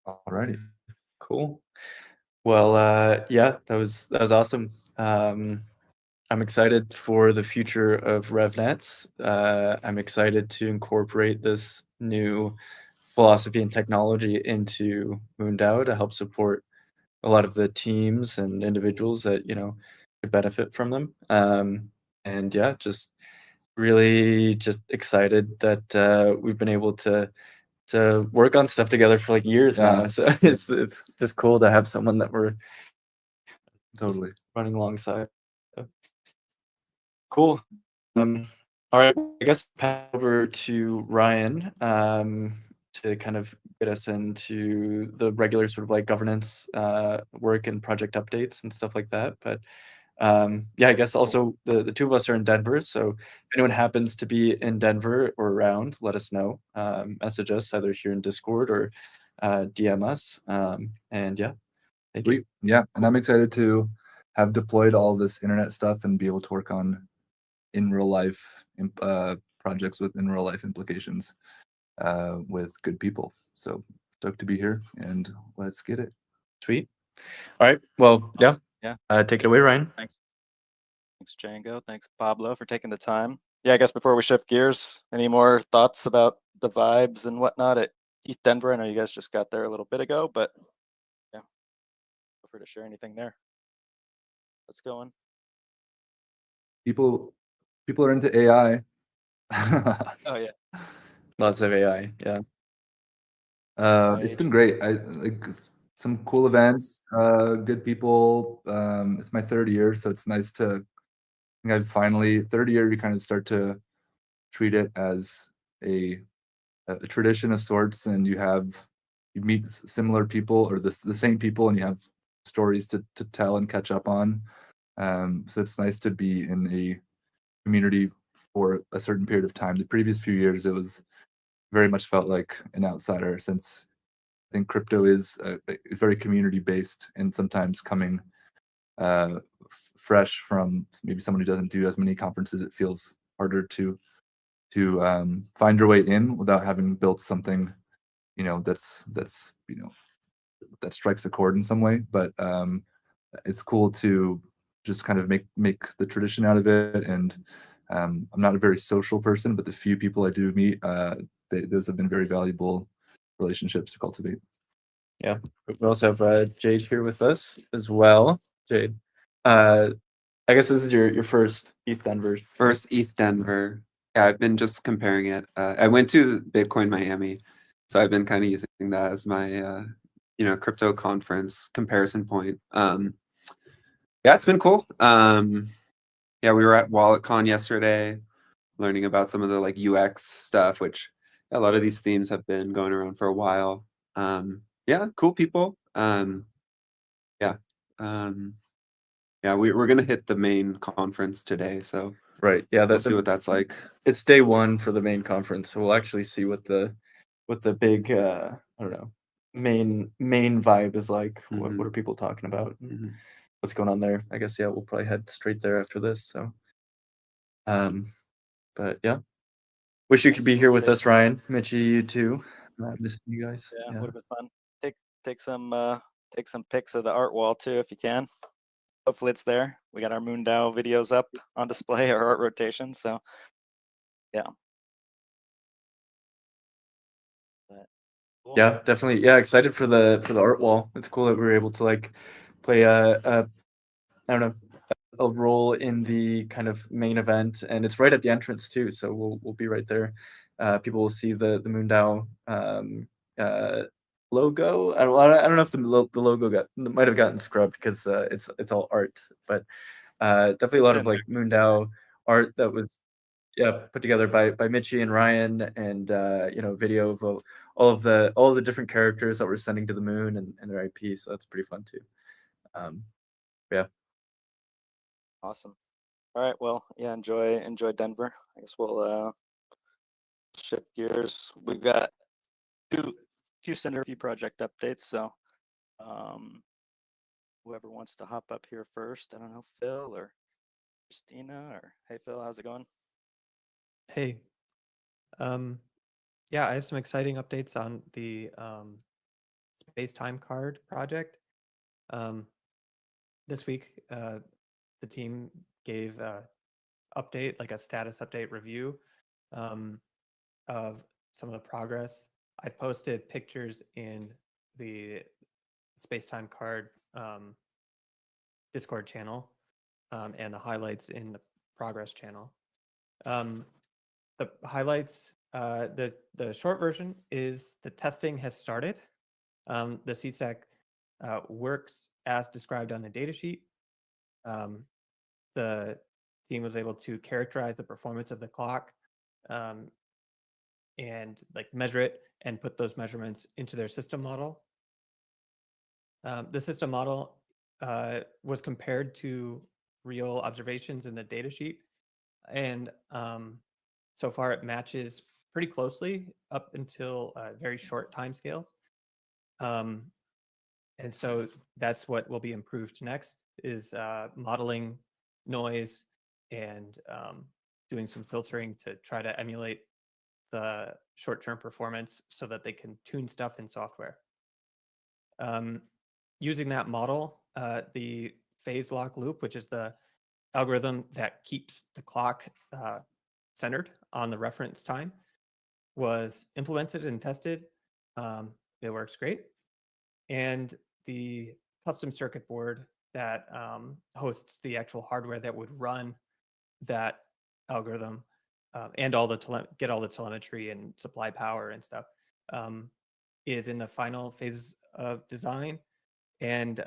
Alrighty. Cool. Well, yeah, that was awesome. I'm excited for the future of RevNets. I'm excited to incorporate this new philosophy and technology into MoonDAO to help support a lot of the teams and individuals that could benefit from them. And yeah, just really just excited that we've been able to work on stuff together for like years now. So it's just cool to have someone that we're totally running alongside. Cool. All right, I guess pass over to Ryan to kind of get us into the regular sort of like governance work and project updates and stuff like that. But yeah, I guess also the two of us are in Denver, so if anyone happens to be in Denver or around, let us know. Message us either here in Discord or DM us. And yeah, Thank you. Sweet. Yeah, and I'm excited to have deployed all this internet stuff and be able to work on in real life projects with in real life implications with good people. So stoked to be here, and let's get it. Sweet. All right. Well, yeah. Awesome. Yeah. Take it away, Ryan. Thanks, Django. Thanks, Pablo, for taking the time. Yeah, I guess before we shift gears, any more thoughts about the vibes and whatnot at ETH Denver? I know you guys just got there a little bit ago, but yeah, feel free to share anything there. What's going? People are into AI. Oh yeah. Lots of AI. Yeah. It's been great. I like some cool events, good people. It's my third year, so it's nice to. I think I've finally third year. You kind of start to treat it as a tradition of sorts, and you meet similar people or the same people, and you have stories to tell and catch up on. So it's nice to be in a community for a certain period of time. The previous few years, it was very much felt like an outsider, since I think crypto is very community based, and sometimes coming fresh from maybe someone who doesn't do as many conferences, it feels harder to find your way in without having built something, that's that strikes a chord in some way. But it's cool to just kind of make the tradition out of it. And I'm not a very social person, but the few people I do meet, those have been very valuable relationships to cultivate. Yeah. We also have Jade here with us as well. Jade, I guess this is your first ETH Denver. First ETH Denver. Yeah, I've been just comparing it. I went to Bitcoin Miami, so I've been kind of using that as my crypto conference comparison point. Yeah, it's been cool. Yeah, we were at WalletCon yesterday, learning about some of the like UX stuff, which a lot of these themes have been going around for a while. Yeah, cool people. Yeah. Yeah, we're gonna hit the main conference today, so Right. Yeah. we'll see what that's like. It's day one for the main conference, so we'll actually see what the big I don't know, main vibe is like. What are people talking about? What's going on there? I guess, yeah, we'll probably head straight there after this. So but yeah. Wish you could be here with us, Ryan. Mitchie, you too. Missing you guys. Yeah, would have been fun. Take some pics of the art wall too if you can. Hopefully it's there. We got our MoonDAO videos up on display, our art rotation. So yeah. But, cool. Yeah, definitely. Yeah, excited for the art wall. It's cool that we were able to like play I don't know, a role in the kind of main event, and it's right at the entrance too. So we'll be right there. People will see the MoonDAO logo. I don't know if the logo might have gotten scrubbed because it's all art, but definitely a lot of like MoonDAO art that was put together by Mitchie and Ryan, and video of all of the different characters that we're sending to the moon and their IP. So that's pretty fun too. Yeah. Awesome. All right. Well, yeah. Enjoy Denver. I guess we'll shift gears. We've got two Center View project updates. So, whoever wants to hop up here first. I don't know, Phil or Christina, or hey, Phil, how's it going? Hey. Yeah, I have some exciting updates on the space-time card project. This week, the team gave a update, like a status update review of some of the progress. I posted pictures in the space-time card Discord channel and the highlights in the progress channel. The highlights, the short version is the testing has started. The CSEC works as described on the datasheet. The team was able to characterize the performance of the clock and like measure it and put those measurements into their system model. The system model was compared to real observations in the datasheet, and so far it matches pretty closely up until very short timescales. And so that's what will be improved next is modeling noise and doing some filtering to try to emulate the short-term performance so that they can tune stuff in software. Using that model, the phase lock loop, which is the algorithm that keeps the clock centered on the reference time, was implemented and tested. It works great. And the custom circuit board that hosts the actual hardware that would run that algorithm and all the get all the telemetry and supply power and stuff is in the final phase of design. And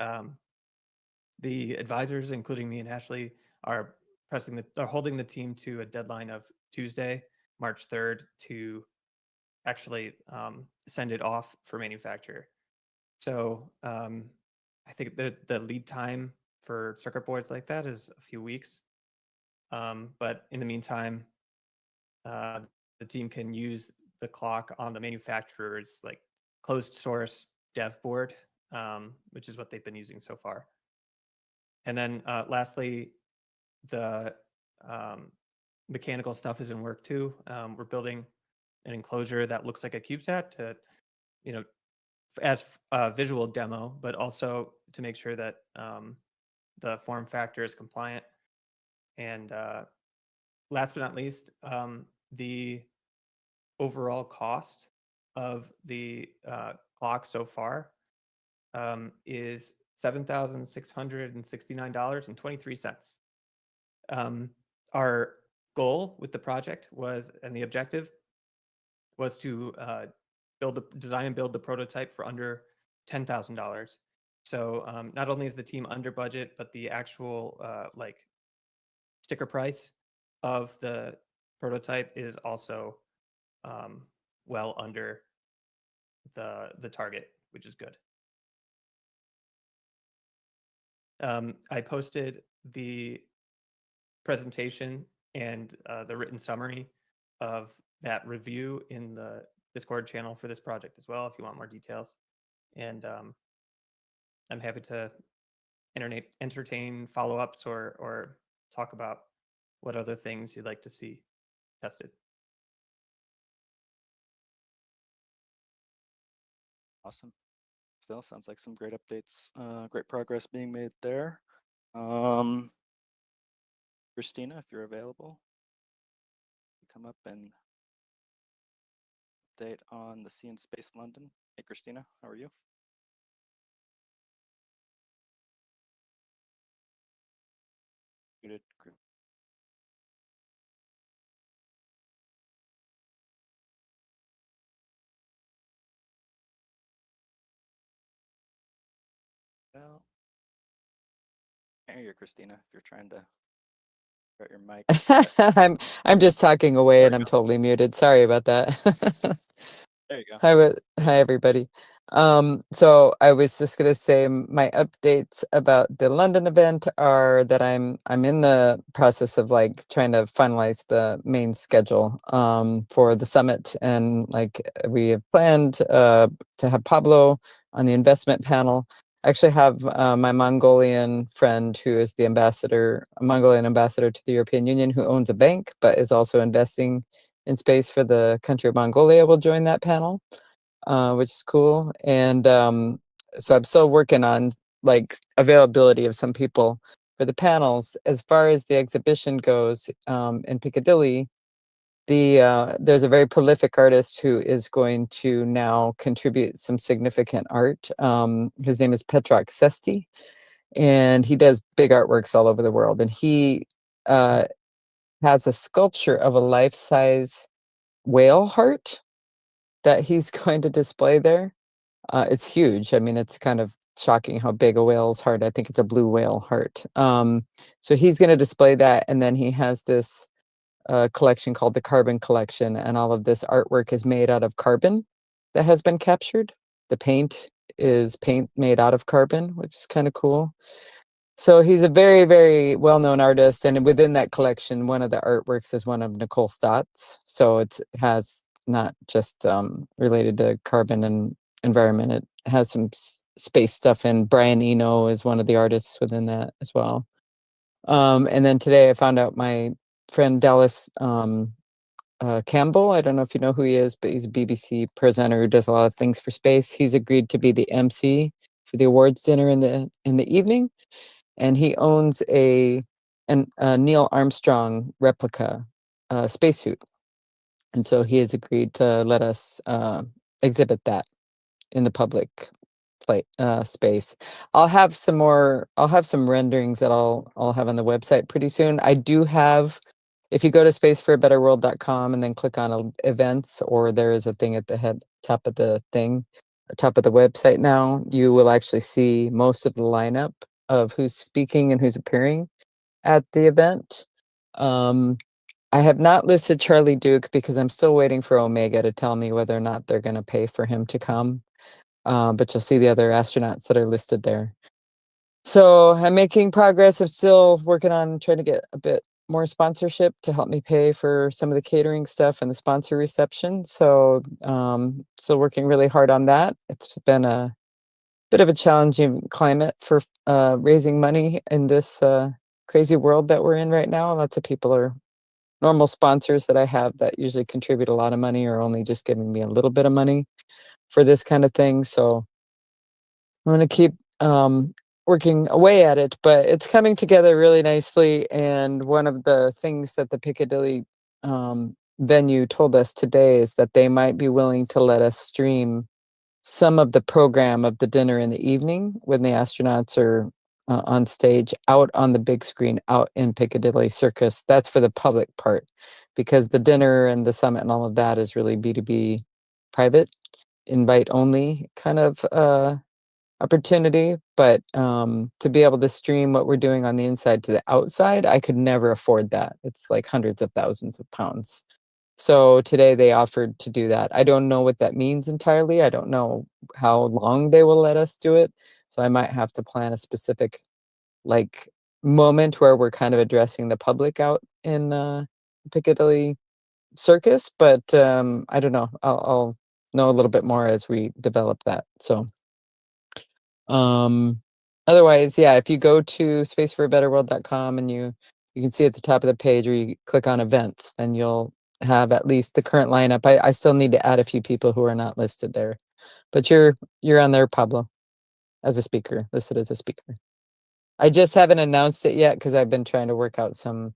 the advisors, including me and Ashley, are holding the team to a deadline of Tuesday, March 3rd, to actually send it off for manufacture. So I think the lead time for circuit boards like that is a few weeks. But in the meantime, the team can use the clock on the manufacturer's like closed source dev board, which is what they've been using so far. And then lastly, the mechanical stuff is in work too. We're building an enclosure that looks like a CubeSat to, as a visual demo, but also to make sure that the form factor is compliant. And last but not least, the overall cost of the clock so far is $7,669.23. Our goal with the project was, and the objective was to design and build the prototype for under $10,000. So not only is the team under budget, but the actual like sticker price of the prototype is also well under the target, which is good. I posted the presentation and the written summary of that review in the Discord channel for this project as well, if you want more details. And I'm happy to entertain follow-ups or talk about what other things you'd like to see tested. Awesome. Phil, sounds like some great updates, great progress being made there. Christina, if you're available, come up and update on the Sea and Space London. Hey, Christina, how are you? Muted. Well, I hear you, Christina, if you're trying to get your mic. I'm just talking away There and we I'm go. totally muted. Sorry about that. There you go. Hi everybody. So I was just gonna say my updates about the London event are that I'm in the process of like trying to finalize the main schedule for the summit, and like we have planned to have Pablo on the investment panel. I actually have my Mongolian friend who is the Mongolian ambassador to the European Union, who owns a bank but is also investing in space for the country of Mongolia, will join that panel, which is cool. And so I'm still working on like availability of some people for the panels. As far as the exhibition goes in Piccadilly, there's a very prolific artist who is going to now contribute some significant art. His name is Petrok Sesti, and he does big artworks all over the world. And he has a sculpture of a life-size whale heart that he's going to display there. It's huge. I mean, it's kind of shocking how big a whale's heart. I think it's a blue whale heart. So he's going to display that, and then he has this collection called the Carbon Collection, and all of this artwork is made out of carbon that has been captured. The paint is paint made out of carbon, which is kind of cool. So he's a very, very well-known artist, and within that collection, one of the artworks is one of Nicole Stott's. So it has not just related to carbon environment. It has some space stuff, and Brian Eno is one of the artists within that as well. And then today I found out my friend Dallas Campbell, I don't know if you know who he is, but he's a BBC presenter who does a lot of things for space. He's agreed to be the MC for the awards dinner in the evening, and he owns a Neil Armstrong replica spacesuit, and so he has agreed to let us exhibit that in the public space. I'll have some renderings that I'll have on the website pretty soon. I do have, if you go to spaceforabetterworld.com and then click on events, or there is a thing at the top of the website now, you will actually see most of the lineup of who's speaking and who's appearing at the event. I have not listed Charlie Duke because I'm still waiting for Omega to tell me whether or not they're going to pay for him to come. But you'll see the other astronauts that are listed there. So I'm making progress. I'm still working on trying to get a bit more sponsorship to help me pay for some of the catering stuff and the sponsor reception. So still working really hard on that. It's been a bit of a challenging climate for raising money in this crazy world that we're in right now. Lots of people are normal sponsors that I have that usually contribute a lot of money or only just giving me a little bit of money for this kind of thing. So I'm going to keep working away at it, but it's coming together really nicely. And one of the things that the Piccadilly venue told us today is that they might be willing to let us stream some of the program of the dinner in the evening when the astronauts are on stage out on the big screen out in Piccadilly Circus. That's for the public part, because the dinner and the summit and all of that is really B2B private, invite only kind of opportunity. But to be able to stream what we're doing on the inside to the outside, I could never afford that. It's like hundreds of thousands of pounds. So today they offered to do that. I don't know what that means entirely. I don't know how long they will let us do it. So I might have to plan a specific like moment where we're kind of addressing the public out in Piccadilly Circus. But I don't know. I'll know a little bit more as we develop that. So otherwise, yeah, if you go to spaceforabetterworld.com and you can see at the top of the page, or you click on events, then you'll have at least the current lineup. I still need to add a few people who are not listed there, but you're on there, Pablo, as a speaker, listed as a speaker. I just haven't announced it yet because I've been trying to work out some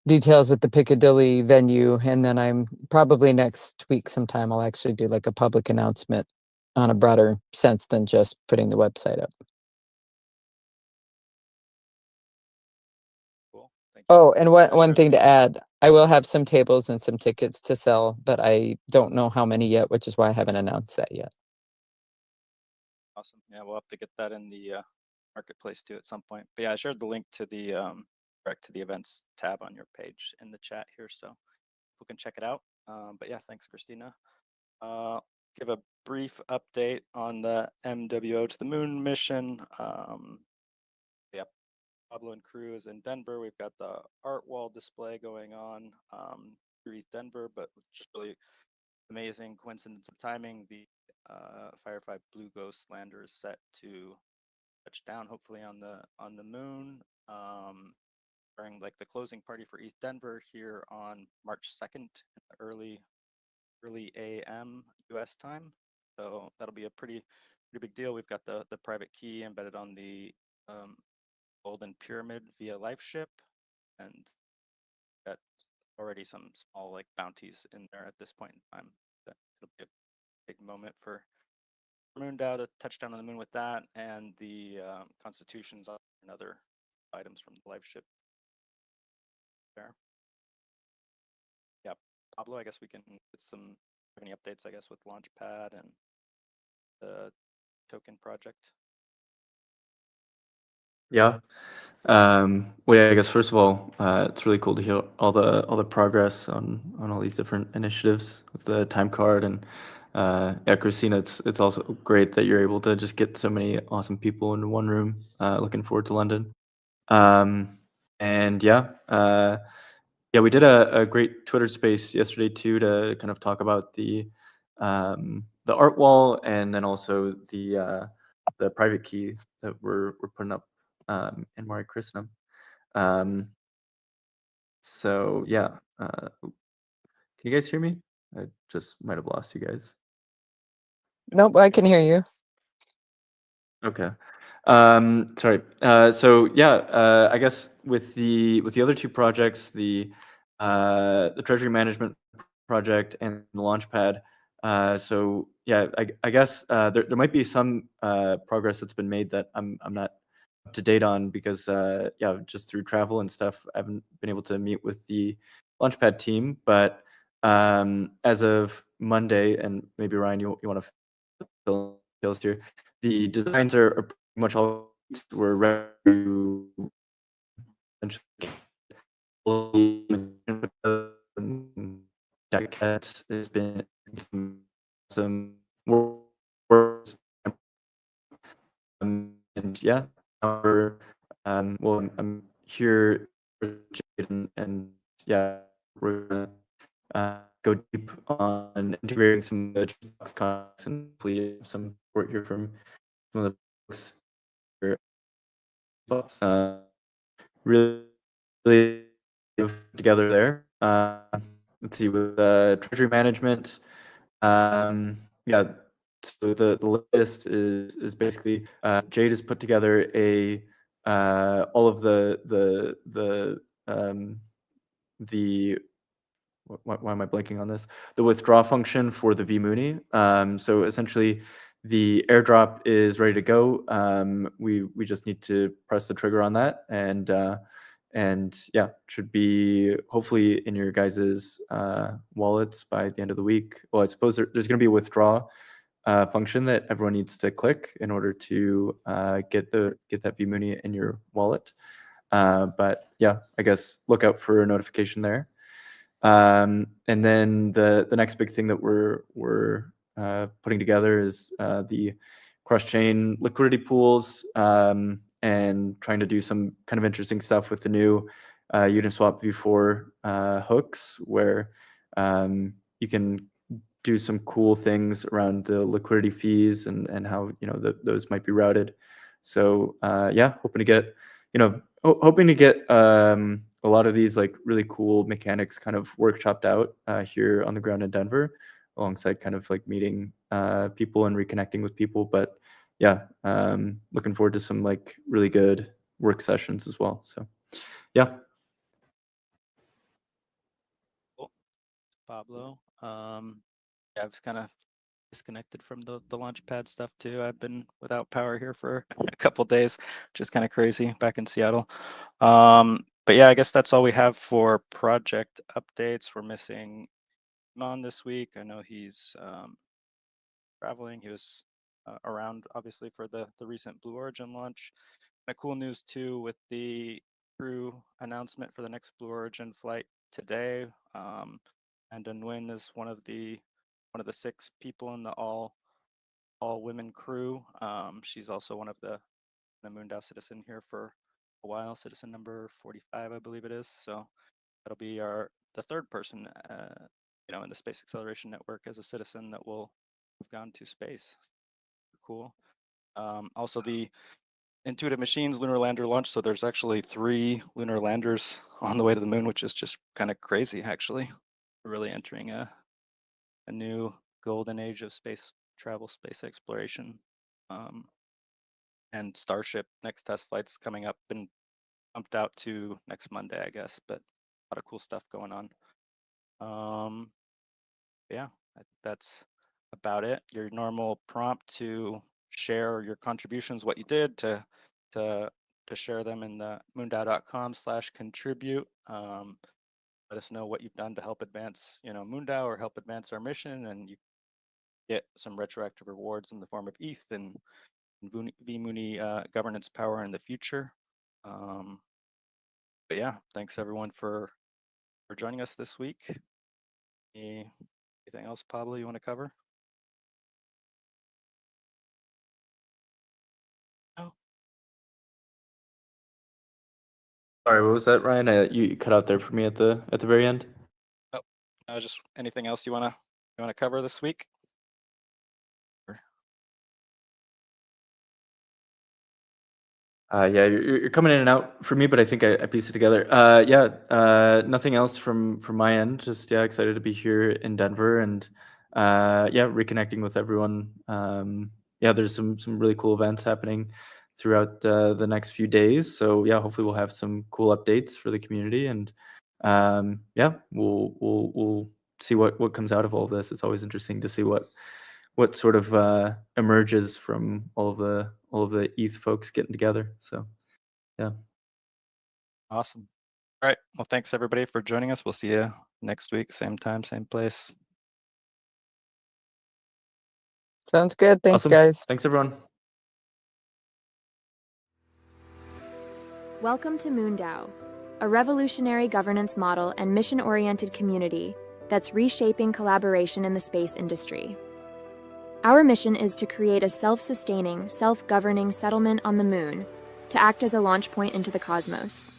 details with the Piccadilly venue, and then I'm probably next week sometime I'll actually do like a public announcement on a broader sense than just putting the website up. Cool. Thank you. Oh, and one thing to add, I will have some tables and some tickets to sell, but I don't know how many yet, which is why I haven't announced that yet. Awesome. Yeah, we'll have to get that in the marketplace too at some point. But yeah, I shared the link to the direct to the events tab on your page in the chat here, so people can check it out. But yeah, thanks, Christina. Give a brief update on the MWO to the moon mission. Yeah, Pablo and crew is in Denver. We've got the art wall display going on through East Denver, but just really amazing coincidence of timing. The Firefly Blue Ghost lander is set to touch down hopefully on the moon during like the closing party for East Denver here on March 2nd in the early AM US time. So that'll be a pretty big deal. We've got the private key embedded on the Golden Pyramid via LifeShip, and got already some small like bounties in there at this point in time. But it'll be a big moment for Moondow to touch down on the moon with that, and the constitutions and other items from the LifeShip there. Yeah, Pablo, I guess we can get some any updates, I guess, with Launchpad and the token project. Yeah. Well, yeah, I guess first of all, it's really cool to hear all the progress on all these different initiatives with the time card, and yeah, Christina, it's also great that you're able to just get so many awesome people in one room. Looking forward to London. And yeah, yeah, we did a great Twitter space yesterday too to kind of talk about the art wall, and then also the private key that we're putting up in Mari Christenum. So yeah, can you guys hear me? I just might have lost you guys. Nope, I can hear you. Okay. Sorry. So yeah, I guess with the other two projects, the Treasury management project and the Launchpad. So yeah, I guess there might be some progress that's been made that I'm not up to date on because yeah, just through travel and stuff, I haven't been able to meet with the Launchpad team. But as of Monday, and maybe Ryan, you want to fill in here, the designs are pretty much all we're ready to Deckhead has been some works, and yeah, our well, I'm here and yeah, we're gonna go deep on integrating some of the Juicebox concepts and hopefully some support here from some of the folks here. Really together there. Let's see, with treasury management. Yeah, so the list is basically Jade has put together a all of the why am I blanking on this? The withdraw function for the vMooney. So essentially, the airdrop is ready to go. We just need to press the trigger on that, and yeah, should be hopefully in your guys's wallets by the end of the week. Well, I suppose there's going to be a withdraw function that everyone needs to click in order to get that vMooney in your wallet. But yeah, I guess look out for a notification there. And then the next big thing that we're putting together is the cross-chain liquidity pools, and trying to do some kind of interesting stuff with the new Uniswap v4 hooks, where you can do some cool things around the liquidity fees and how those might be routed. So yeah, hoping to get a lot of these like really cool mechanics kind of workshopped out here on the ground in Denver, alongside kind of like meeting people and reconnecting with people. But yeah, looking forward to some like really good work sessions as well. So yeah. Cool. Pablo. Yeah, I was kind of disconnected from the Launchpad stuff too. I've been without power here for a couple days, which is kind of crazy back in Seattle. But yeah, I guess that's all we have for project updates. We're missing Eiman this week. I know he's traveling. He was around obviously for the recent Blue Origin launch. Cool news too with the crew announcement for the next Blue Origin flight today. And Nguyen is one of the 6 people in the all women crew. She's also one of the Moondao citizen here for a while, citizen number 45, I believe it is. So that'll be the third person, in the Space Acceleration Network as a citizen that will have gone to space. Cool. Also the Intuitive Machines lunar lander launch. So there's actually 3 lunar landers on the way to the moon, which is just kind of crazy. Actually, we're really entering a new golden age of space travel, space exploration. And Starship next test flight's coming up and bumped out to next Monday, I guess. But a lot of cool stuff going on. Yeah, I think that's about it. Your normal prompt to share your contributions, what you did, to share them in the moondao.com/contribute. Let us know what you've done to help advance, Moondao, or help advance our mission, and you get some retroactive rewards in the form of ETH and vMooney governance power in the future. But yeah, thanks everyone for joining us this week. Anything else, Pablo, you want to cover? Oh, Sorry, what was that, Ryan? You cut out there for me at the very end. just anything else you wanna cover this week? Yeah, you're coming in and out for me, but I think I pieced it together. Nothing else from my end. Just excited to be here in Denver and reconnecting with everyone. There's some really cool events happening throughout the next few days. So hopefully we'll have some cool updates for the community, and we'll see what comes out of all of this. It's always interesting to see what sort of emerges from all of the ETH folks getting together. So Awesome. All right. Well, thanks everybody for joining us. We'll see you next week, same time, same place. Sounds good. Thanks, awesome. guys. Thanks, everyone. Welcome to MoonDAO, a revolutionary governance model and mission-oriented community that's reshaping collaboration in the space industry. Our mission is to create a self-sustaining, self-governing settlement on the moon to act as a launch point into the cosmos.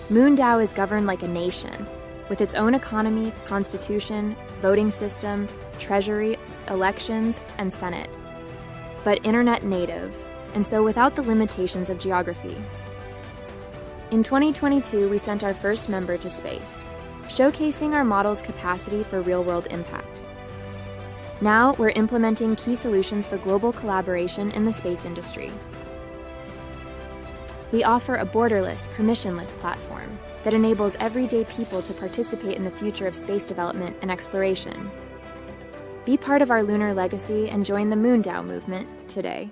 MoonDAO is governed like a nation, with its own economy, constitution, voting system, treasury, elections, and senate, but internet native, and so without the limitations of geography. In 2022, we sent our first member to space, showcasing our model's capacity for real-world impact. Now, we're implementing key solutions for global collaboration in the space industry. We offer a borderless, permissionless platform that enables everyday people to participate in the future of space development and exploration. Be part of our lunar legacy and join the MoonDAO movement today.